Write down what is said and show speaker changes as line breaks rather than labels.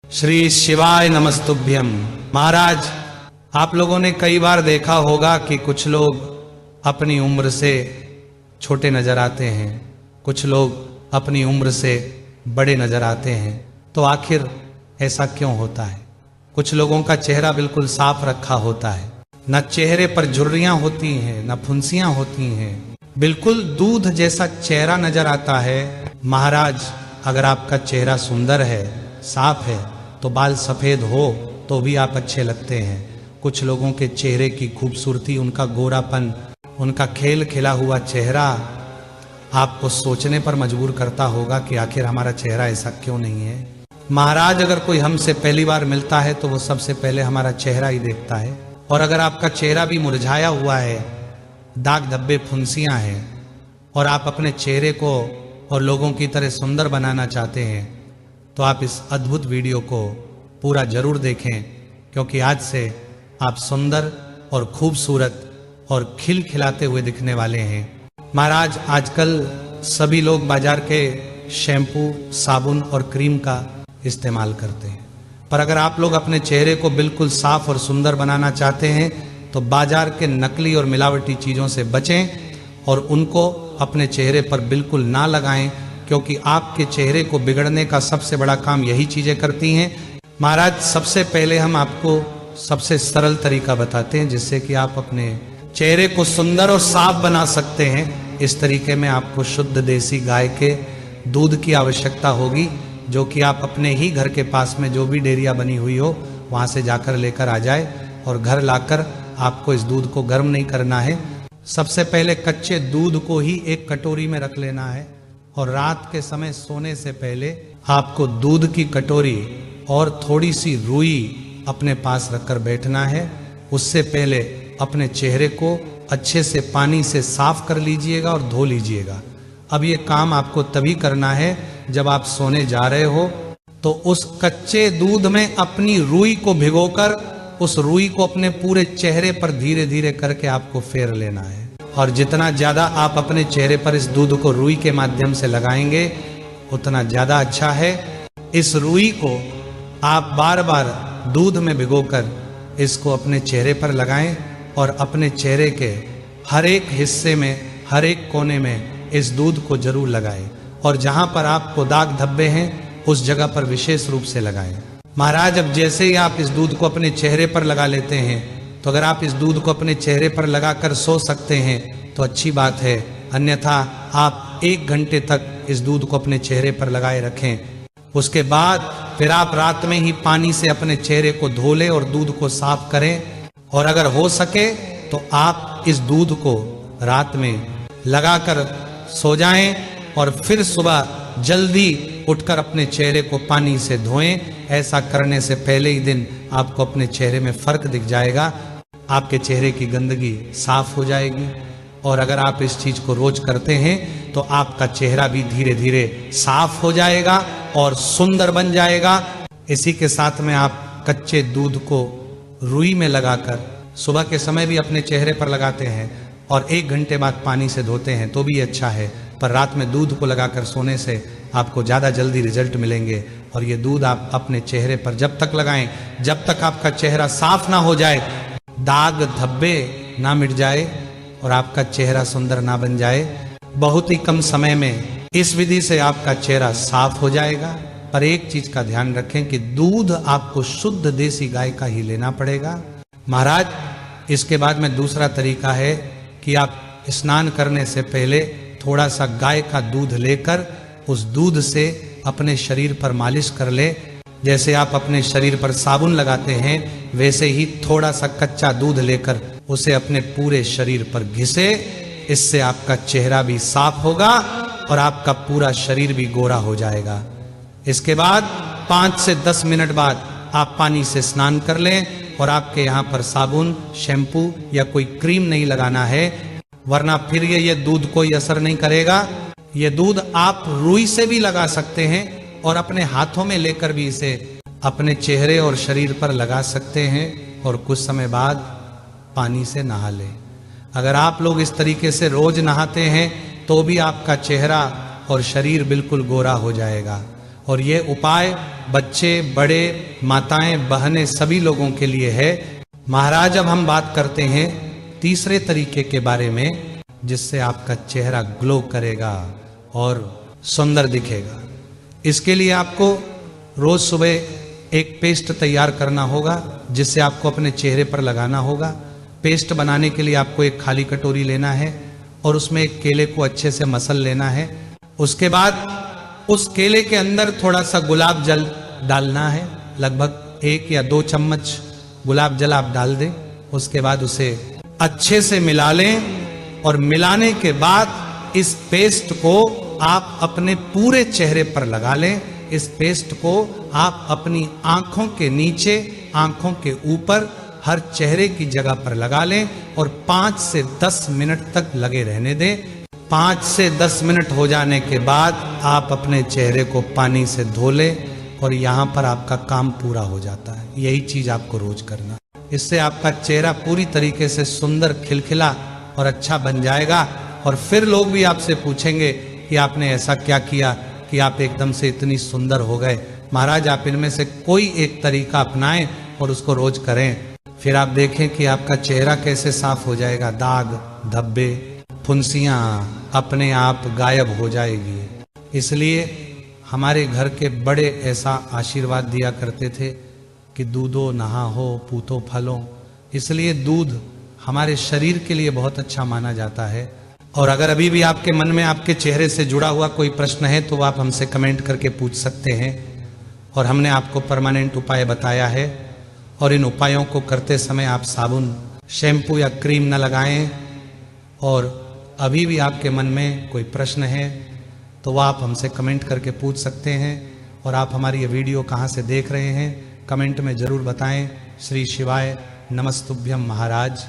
श्री शिवाय नमस्तुभ्यम। महाराज, आप लोगों ने कई बार देखा होगा कि कुछ लोग अपनी उम्र से छोटे नजर आते हैं, कुछ लोग अपनी उम्र से बड़े नजर आते हैं। तो आखिर ऐसा क्यों होता है? कुछ लोगों का चेहरा बिल्कुल साफ रखा होता है, न चेहरे पर झुर्रियां होती हैं, न फुंसियां होती हैं, बिल्कुल दूध जैसा चेहरा नजर आता है। महाराज, अगर आपका चेहरा सुंदर है, साफ है, तो बाल सफेद हो तो भी आप अच्छे लगते हैं। कुछ लोगों के चेहरे की खूबसूरती, उनका गोरापन, उनका खेल खिला हुआ चेहरा आपको सोचने पर मजबूर करता होगा कि आखिर हमारा चेहरा ऐसा क्यों नहीं है। महाराज, अगर कोई हमसे पहली बार मिलता है तो वो सबसे पहले हमारा चेहरा ही देखता है। और अगर आपका चेहरा भी मुरझाया हुआ है, दाग धब्बे फुंसियां हैं, और आप अपने चेहरे को और लोगों की तरह सुंदर बनाना चाहते हैं, तो आप इस अद्भुत वीडियो को पूरा जरूर देखें, क्योंकि आज से आप सुंदर और खूबसूरत और खिलखिलाते हुए दिखने वाले हैं। महाराज, आजकल सभी लोग बाजार के शैम्पू, साबुन और क्रीम का इस्तेमाल करते हैं, पर अगर आप लोग अपने चेहरे को बिल्कुल साफ और सुंदर बनाना चाहते हैं तो बाजार के नकली और मिलावटी चीज़ों से बचें और उनको अपने चेहरे पर बिल्कुल ना लगाएं, क्योंकि आपके चेहरे को बिगड़ने का सबसे बड़ा काम यही चीज़ें करती हैं। महाराज, सबसे पहले हम आपको सबसे सरल तरीका बताते हैं जिससे कि आप अपने चेहरे को सुंदर और साफ बना सकते हैं। इस तरीके में आपको शुद्ध देसी गाय के दूध की आवश्यकता होगी, जो कि आप अपने ही घर के पास में जो भी डेयरिया बनी हुई हो वहाँ से जाकर लेकर आ जाए, और घर लाकर आपको इस दूध को गर्म नहीं करना है। सबसे पहले कच्चे दूध को ही एक कटोरी में रख लेना है, और रात के समय सोने से पहले आपको दूध की कटोरी और थोड़ी सी रुई अपने पास रखकर बैठना है। उससे पहले अपने चेहरे को अच्छे से पानी से साफ कर लीजिएगा और धो लीजिएगा। अब ये काम आपको तभी करना है जब आप सोने जा रहे हो, तो उस कच्चे दूध में अपनी रुई को भिगोकर उस रुई को अपने पूरे चेहरे पर धीरे धीरे करके आपको फेर लेना है। और जितना ज्यादा आप अपने चेहरे पर इस दूध को रुई के माध्यम से लगाएंगे उतना ज्यादा अच्छा है। इस रुई को आप बार बार दूध में भिगोकर इसको अपने चेहरे पर लगाएं, और अपने चेहरे के हर एक हिस्से में, हर एक कोने में इस दूध को जरूर लगाएं, और जहां पर आपको दाग धब्बे हैं उस जगह पर विशेष रूप से लगाएं। महाराज, अब जैसे ही आप इस दूध को अपने चेहरे पर लगा लेते हैं, तो अगर आप इस दूध को अपने चेहरे पर लगाकर सो सकते हैं तो अच्छी बात है, अन्यथा आप 1 घंटे तक इस दूध को अपने चेहरे पर लगाए रखें। उसके बाद फिर आप रात में ही पानी से अपने चेहरे को धो लें और दूध को साफ करें, और अगर हो सके तो आप इस दूध को रात में लगाकर सो जाएं, और फिर सुबह जल्दी उठकर अपने चेहरे को पानी से धोएं। ऐसा करने से पहले ही दिन आपको अपने चेहरे में फर्क दिख जाएगा, आपके चेहरे की गंदगी साफ हो जाएगी। और अगर आप इस चीज को रोज करते हैं तो आपका चेहरा भी धीरे धीरे साफ हो जाएगा और सुंदर बन जाएगा। इसी के साथ में आप कच्चे दूध को रुई में लगाकर सुबह के समय भी अपने चेहरे पर लगाते हैं और 1 घंटे बाद पानी से धोते हैं तो भी अच्छा है, पर रात में दूध को लगाकर सोने से आपको ज़्यादा जल्दी रिजल्ट मिलेंगे। और ये दूध आप अपने चेहरे पर जब तक लगाएं जब तक आपका चेहरा साफ ना हो जाए, दाग धब्बे ना मिट जाए और आपका चेहरा सुंदर ना बन जाए, बहुत ही कम समय में इस विधि से आपका चेहरा साफ हो जाएगा। पर एक चीज का ध्यान रखें कि दूध आपको शुद्ध देसी गाय का ही लेना पड़ेगा। महाराज, इसके बाद में दूसरा तरीका है कि आप स्नान करने से पहले थोड़ा सा गाय का दूध लेकर उस दूध से अपने शरीर पर मालिश कर ले। जैसे आप अपने शरीर पर साबुन लगाते हैं, वैसे ही थोड़ा सा कच्चा दूध लेकर उसे अपने पूरे शरीर पर घिसे। इससे आपका चेहरा भी साफ होगा और आपका पूरा शरीर भी गोरा हो जाएगा। इसके बाद 5 से 10 मिनट बाद आप पानी से स्नान कर लें, और आपके यहाँ पर साबुन, शैम्पू या कोई क्रीम नहीं लगाना है, वरना फिर ये दूध कोई असर नहीं करेगा। ये दूध आप रुई से भी लगा सकते हैं और अपने हाथों में लेकर भी इसे अपने चेहरे और शरीर पर लगा सकते हैं, और कुछ समय बाद पानी से नहा लें। अगर आप लोग इस तरीके से रोज नहाते हैं तो भी आपका चेहरा और शरीर बिल्कुल गोरा हो जाएगा। और ये उपाय बच्चे, बड़े, माताएं, बहनें सभी लोगों के लिए है। महाराज अब हम बात करते हैं तीसरे तरीके के बारे में, जिससे आपका चेहरा ग्लो करेगा और सुंदर दिखेगा। इसके लिए आपको रोज सुबह एक पेस्ट तैयार करना होगा, जिससे आपको अपने चेहरे पर लगाना होगा। पेस्ट बनाने के लिए आपको एक खाली कटोरी लेना है और उसमें एक केले को अच्छे से मसल लेना है। उसके बाद उस केले के अंदर थोड़ा सा गुलाब जल डालना है, लगभग 1 या 2 चम्मच गुलाब जल आप डाल दें। उसके बाद उसे अच्छे से मिला लें और मिलाने के बाद इस पेस्ट को आप अपने पूरे चेहरे पर लगा लें। इस पेस्ट को आप अपनी आंखों के नीचे, आंखों के ऊपर, हर चेहरे की जगह पर लगा लें और 5 से 10 मिनट तक लगे रहने दें। 5 से 10 मिनट हो जाने के बाद आप अपने चेहरे को पानी से धो लें और यहाँ पर आपका काम पूरा हो जाता है। यही चीज आपको रोज करना। इससे आपका चेहरा पूरी तरीके से सुंदर, खिलखिला और अच्छा बन जाएगा। और फिर लोग भी आपसे पूछेंगे कि आपने ऐसा क्या किया कि आप एकदम से इतनी सुंदर हो गए। महाराज आप इनमें से कोई एक तरीका अपनाएं और उसको रोज करें, फिर आप देखें कि आपका चेहरा कैसे साफ हो जाएगा। दाग, धब्बे, फुंसियां अपने आप गायब हो जाएगी। इसलिए हमारे घर के बड़े ऐसा आशीर्वाद दिया करते थे कि दूधो नहा हो पूतो फलो। इसलिए दूध हमारे शरीर के लिए बहुत अच्छा माना जाता है। और अगर अभी भी आपके मन में आपके चेहरे से जुड़ा हुआ कोई प्रश्न है तो आप हमसे कमेंट करके पूछ सकते हैं। और हमने आपको परमानेंट उपाय बताया है। और इन उपायों को करते समय आप साबुन, शैम्पू या क्रीम न लगाएं। और अभी भी आपके मन में कोई प्रश्न है तो वह आप हमसे कमेंट करके पूछ सकते हैं। और आप हमारी ये वीडियो कहाँ से देख रहे हैं कमेंट में ज़रूर बताएं। श्री शिवाय नमस्तुभ्यम महाराज।